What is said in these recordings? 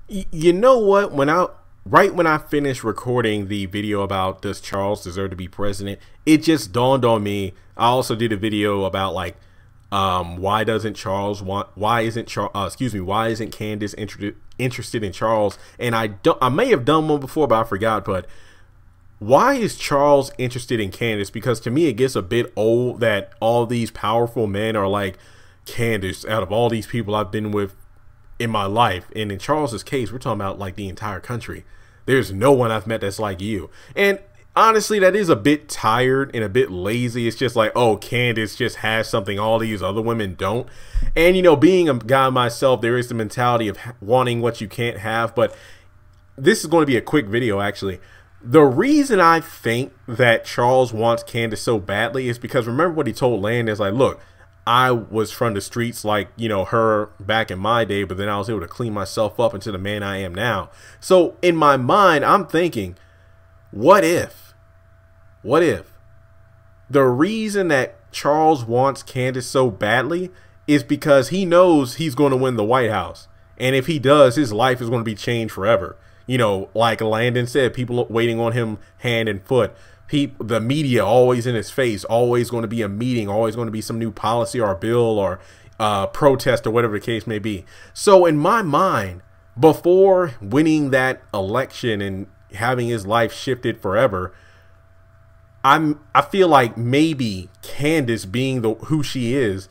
You know what? When I finished recording the video about does Charles deserve to be president, it just dawned on me. I also did a video about like why doesn't Charles want why isn't Charles excuse me why isn't Candace interested in Charles? And I may have done one before, but I forgot. But why is Charles interested in Candace? Because to me it gets a bit old that all these powerful men are like, Candace, out of all these people I've been with in my life, and in Charles's case we're talking about like the entire country, there's no one I've met that's like you. And honestly, that is a bit tired and a bit lazy. It's just like, oh, Candace just has something all these other women don't. And you know, being a guy myself, there is the mentality of wanting what you can't have. But this is going to be a quick video actually. The reason I think that Charles wants Candace so badly is because remember what he told Landis, like, look, I was from the streets like, you know, her back in my day, but then I was able to clean myself up into the man I am now. So in my mind, I'm thinking, what if the reason that Charles wants Candace so badly is because he knows he's going to win the White House. And if he does, his life is going to be changed forever. You know, like Landon said, people waiting on him hand and foot. The media always in his face, always going to be a meeting, always going to be some new policy or a bill or protest or whatever the case may be. So in my mind, before winning that election and having his life shifted forever, I feel like maybe Candace, being who she is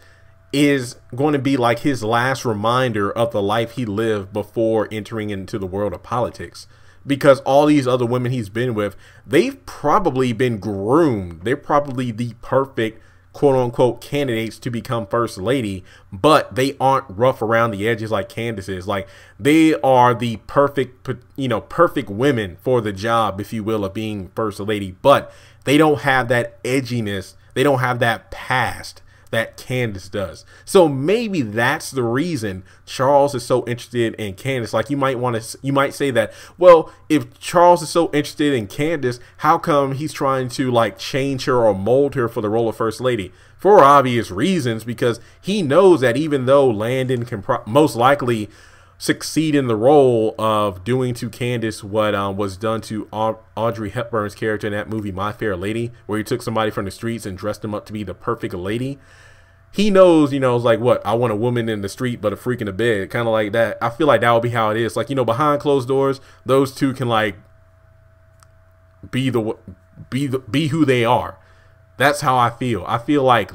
going to be like his last reminder of the life he lived before entering into the world of politics. Because all these other women he's been with, they've probably been groomed. They're probably the perfect quote unquote candidates to become first lady, but they aren't rough around the edges like Candace is. Like, they are the perfect, you know, perfect women for the job, if you will, of being first lady, but they don't have that edginess. They don't have that past that Candace does. So maybe that's the reason Charles is so interested in Candace. Like, you might say that, well, if Charles is so interested in Candace, how come he's trying to like change her or mold her for the role of first lady? For obvious reasons, because he knows that even though Landon can most likely succeed in the role of doing to Candace what was done to Audrey Hepburn's character in that movie My Fair Lady, where he took somebody from the streets and dressed them up to be the perfect lady. He knows, you know, it's like, what, I want a woman in the street but a freak in the bed, kind of like that. I feel like that will be how it is. Like, you know, behind closed doors, those two can like be who they are. That's how I feel. I feel like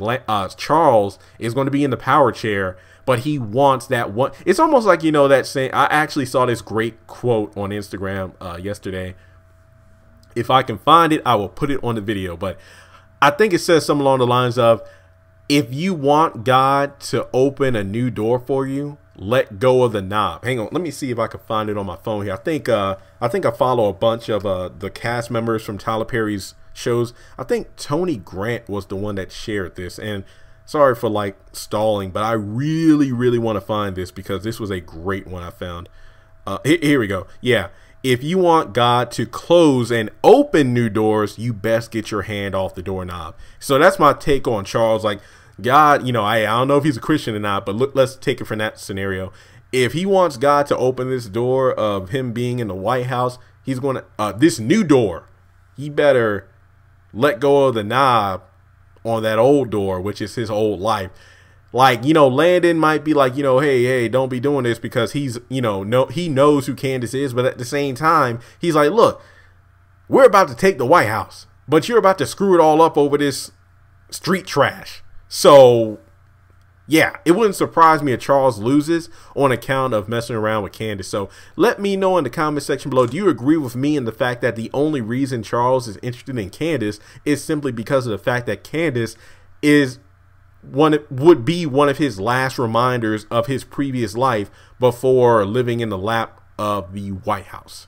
Charles is going to be in the power chair, but he wants that one. It's almost like, you know, that saying. I actually saw this great quote on Instagram yesterday. If I can find it, I will put it on the video. But I think it says something along the lines of, if you want God to open a new door for you, let go of the knob. Hang on, let me see if I can find it on my phone here. I think I follow a bunch of the cast members from Tyler Perry's shows. I think Tony Grant was the one that shared this, and sorry for like stalling, but I really want to find this because this was a great one I found. Here we go. Yeah. If you want God to close and open new doors, you best get your hand off the doorknob. So that's my take on Charles. Like, God, you know, I don't know if he's a Christian or not, but look, let's take it from that scenario. If he wants God to open this door of him being in the White House, he's going to, this new door, he better let go of the knob on that old door, which is his old life. Like, you know, Landon might be like, you know, hey, don't be doing this, because he's, you know, he knows who Candace is. But at the same time, he's like, look, we're about to take the White House, but you're about to screw it all up over this street trash. So, yeah, it wouldn't surprise me if Charles loses on account of messing around with Candace. So let me know in the comment section below. Do you agree with me in the fact that the only reason Charles is interested in Candace is simply because of the fact that Candace would be one of his last reminders of his previous life before living in the lap of the White House?